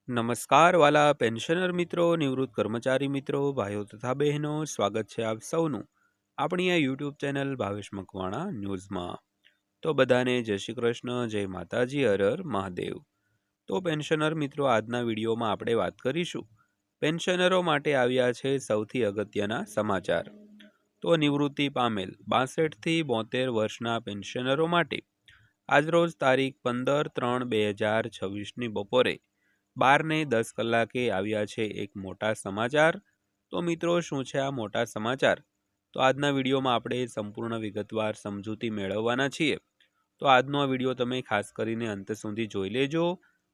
નમસ્કાર વાલા પેન્શનર મિત્રો, નિવૃત્ત કર્મચારી મિત્રો, ભાઈઓ તથા બહેનો, સ્વાગત છે આપ સૌનું આપણી આ યુટ્યુબ ચેનલ ભાવેશ મકવાણા ન્યૂઝમાં। તો બધાને જય શ્રી કૃષ્ણ, જય માતાજી, હર હર મહાદેવ। તો પેન્શનર મિત્રો, આજના વિડીયોમાં આપણે વાત કરીશું પેન્શનરો માટે આવ્યા છે સૌથી અગત્યના સમાચાર। તો નિવૃત્તિ પામેલ 62 થી 72 વર્ષના પેન્શનરો માટે આજરોજ તારીખ 15/3/2026ની બપોરે 12:10 કલાકે આવ્યા છે એક મોટા સમાચાર। તો મિત્રો, શું છે આ મોટા સમાચાર? તો આજના વિડીયોમાં આપણે સંપૂર્ણ વિગતવાર સમજૂતી મેળવવાના છીએ। તો આજનો આ વિડીયો તમે ખાસ કરીને અંત સુધી જોઈ લેજો।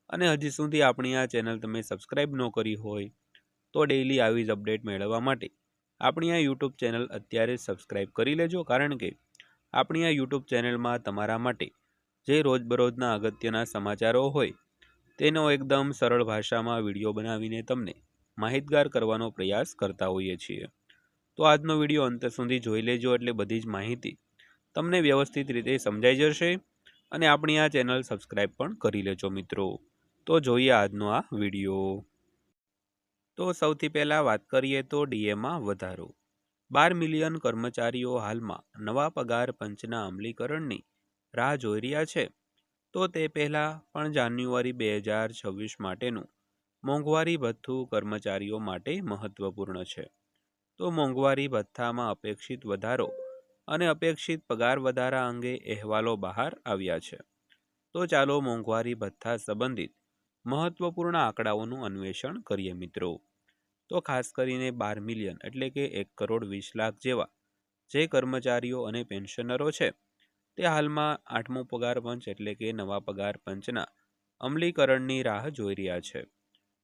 અને હજી સુધી આપણી આ ચેનલ તમે સબસ્ક્રાઈબ ન કરી હોય તો ડેઈલી આવી જ અપડેટ મેળવવા માટે આપણી આ યુટ્યુબ ચેનલ અત્યારે સબસ્ક્રાઈબ કરી લેજો, કારણ કે આપણી આ યુટ્યુબ ચેનલમાં તમારા માટે જે રોજબરોજના અગત્યના સમાચારો હોય તેનો એકદમ સરળ ભાષામાં વિડીયો બનાવીને તમને માહિતગાર કરવાનો પ્રયાસ કરતા હોઈએ છીએ। તો આજનો વિડીયો અંત સુધી જોઈ લેજો, એટલે બધી જ માહિતી તમને વ્યવસ્થિત રીતે સમજાઈ જશે અને આપણી આ ચેનલ સબસ્ક્રાઈબ પણ કરી લેજો મિત્રો। તો જોઈએ આજનો આ વિડીયો। તો સૌથી પહેલાં વાત કરીએ તો ડીએમાં વધારો। 12 મિલિયન કર્મચારીઓ હાલમાં નવા પગાર પંચના અમલીકરણની રાહ જોઈ રહ્યા છે। તો તે પહેલાં પણ જાન્યુઆરી 2026 માટેનું મોંઘવારી ભથ્થું કર્મચારીઓ માટે મહત્વપૂર્ણ છે। તો મોંઘવારી ભથ્થામાં અપેક્ષિત વધારો અને અપેક્ષિત પગાર વધારા અંગે અહેવાલો બહાર આવ્યા છે। તો ચાલો મોંઘવારી ભથ્થા સંબંધિત મહત્વપૂર્ણ આંકડાઓનું અન્વેષણ કરીએ મિત્રો। તો ખાસ કરીને 12 મિલિયન એટલે કે 1,20,00,000 જેવા જે કર્મચારીઓ અને પેન્શનરો છે તે હાલમાં 8મો પગાર પંચ એટલે કે નવા પગાર પંચના અમલીકરણની રાહ જોઈ રહ્યા છે।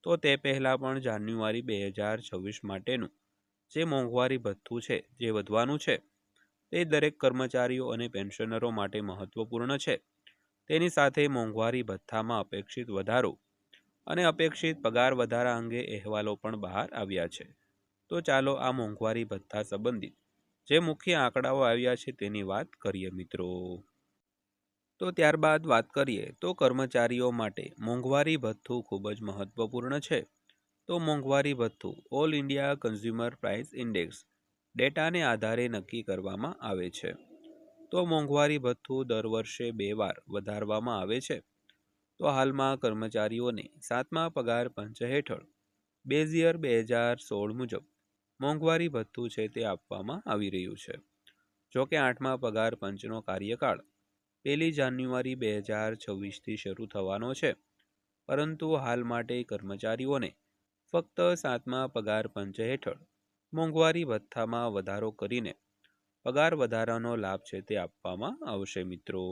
તો તે પહેલાં પણ જાન્યુઆરી 2026 માટેનું જે મોંઘવારી ભથ્થું છે જે વધવાનું છે તે દરેક કર્મચારીઓ અને પેન્શનરો માટે મહત્વપૂર્ણ છે। તેની સાથે મોંઘવારી ભથ્થામાં અપેક્ષિત વધારો અને અપેક્ષિત પગાર વધારા અંગે અહેવાલો પણ બહાર આવ્યા છે। તો ચાલો આ મોંઘવારી ભથ્થા સંબંધિત જે મુખ્ય આંકડાઓ આવ્યા છે તેની વાત કરીએ મિત્રો। તો ત્યારબાદ વાત કરીએ તો કર્મચારીઓ માટે મોંઘવારી ભથ્થું ખૂબ જ મહત્વપૂર્ણ છે। તો મોંઘવારી ભથ્થું all India consumer price index ડેટાને આધારે નક્કી કરવામાં આવે છે। તો મોંઘવારી ભથ્થું દર વર્ષે 2 વાર વધારવામાં આવે છે। તો હાલમાં કર્મચારીઓને 7મા પગાર પંચ હેઠળ બેઝ યર 2016 મુજબ મોંઘવારી ભથ્થું છે તે આપવામાં આવી રહ્યું છે। જોકે 8મા પગાર પંચનો કાર્યકાળ 1 જાન્યુઆરી 2026થી શરૂ થવાનો છે, પરંતુ હાલ માટે કર્મચારીઓને ફક્ત 7મા પગાર પંચ હેઠળ મોંઘવારી ભથ્થામાં વધારો કરીને પગાર વધારાનો લાભ છે તે આપવામાં આવશે મિત્રો।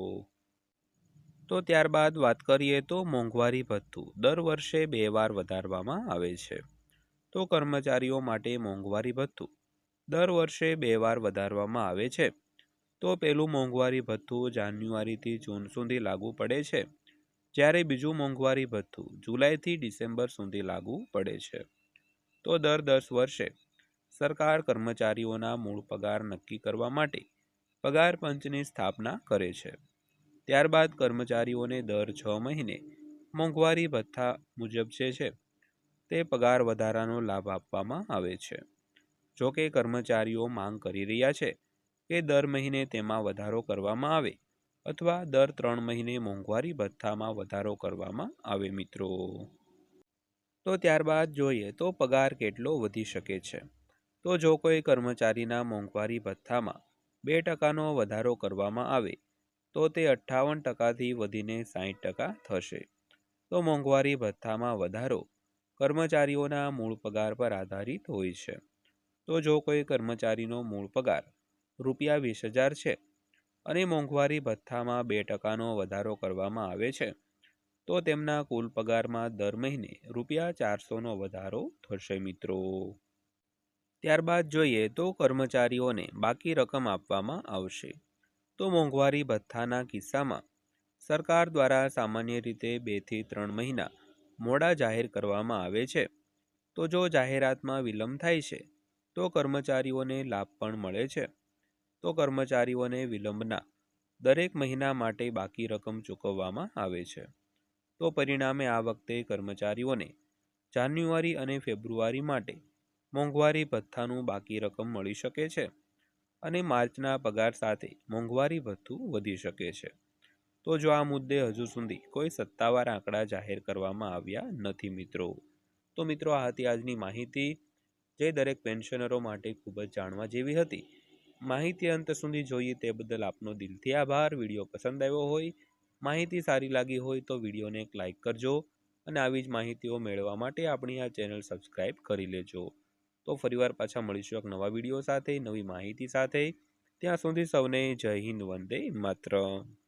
તો ત્યારબાદ વાત કરીએ તો મોંઘવારી ભથ્થું દર વર્ષે 2 વાર વધારવામાં આવે છે। તો કર્મચારીઓ માટે મોંઘવારી ભથ્થું દર વર્ષે 2 વાર વધારવામાં આવે છે। તો પહેલું મોંઘવારી ભથ્થું જાન્યુઆરીથી જૂન સુધી લાગુ પડે છે, જ્યારે બીજું મોંઘવારી ભથ્થું જુલાઈથી ડિસેમ્બર સુધી લાગુ પડે છે। તો દર 10 વર્ષે સરકાર કર્મચારીઓના મૂળ પગાર નક્કી કરવા માટે પગાર પંચની સ્થાપના કરે છે। ત્યારબાદ કર્મચારીઓને દર 6 મહિને મોંઘવારી ભથ્થા મુજબ છે તે પગાર વધારાનો લાભ આપવામાં આવે છે। જોકે કર્મચારીઓ માંગ કરી રહ્યા છે કે દર મહિને તેમાં વધારો કરવામાં આવે અથવા દર 3 મહિને મોંઘવારી ભથ્થામાં વધારો કરવામાં આવે મિત્રો। તો ત્યારબાદ જોઈએ તો પગાર કેટલો વધી શકે છે। તો જો કોઈ કર્મચારીના મોંઘવારી ભથ્થામાં 2% વધારો કરવામાં આવે તો તે 58%થી વધીને 60% થશે। તો મોંઘવારી ભથ્થામાં વધારો કર્મચારીઓના મૂળ પગાર પર આધારિત હોય છે। તો જો કોઈ કર્મચારીનો મૂળ પગાર ₹20,000 છે અને મોંઘવારી ભથ્થામાં 2%નો વધારો કરવામાં આવે છે તો તેમના કુલ પગારમાં દર મહિને ₹400નો વધારો થશે મિત્રો। ત્યારબાદ જોઈએ તો કર્મચારીઓને બાકી રકમ આપવામાં આવશે। તો મોંઘવારી ભથ્થાના કિસ્સામાં સરકાર દ્વારા સામાન્ય રીતે 2 થી 3 મહિના મોડા જાહેર કરવામાં આવે છે। તો જો જાહેરાતમાં વિલંબ થાય છે તો કર્મચારીઓને લાભ પણ મળે છે। તો કર્મચારીઓને વિલંબના દરેક મહિના માટે બાકી રકમ ચૂકવવામાં આવે છે। તો પરિણામે આ વખતે કર્મચારીઓને જાન્યુઆરી અને ફેબ્રુઆરી માટે મોંઘવારી ભથ્થાનું બાકી રકમ મળી શકે છે અને માર્ચના પગાર સાથે મોંઘવારી ભથ્થું વધી શકે છે. તો જો આ મુદ્દે હજુ સુધી કોઈ સત્તાવાર આંકડા જાહેર કરવામાં આવ્યા નથી મિત્રો. તો મિત્રો આ હતી આજની માહિતી, જે દરેક પેન્શનરો માટે ખૂબ જ જાણવા જેવી હતી. માહિતી અંત સુધી જોઈએ તે બદલ આપનો દિલથી આભાર. વિડીયો પસંદ આવ્યો હોય, માહિતી સારી લાગી હોય તો વિડીયોને એક લાઇક કરજો અને આવી જ માહિતીઓ મેળવવા માટે આપણી આ ચેનલ સબસ્ક્રાઈબ કરી લેજો. તો ફરીવાર પાછા મળીશું એક નવા વિડીયો સાથે, નવી માહિતી સાથે. ત્યાં સુધી સૌને જય હિન્દ, વંદે માતરમ.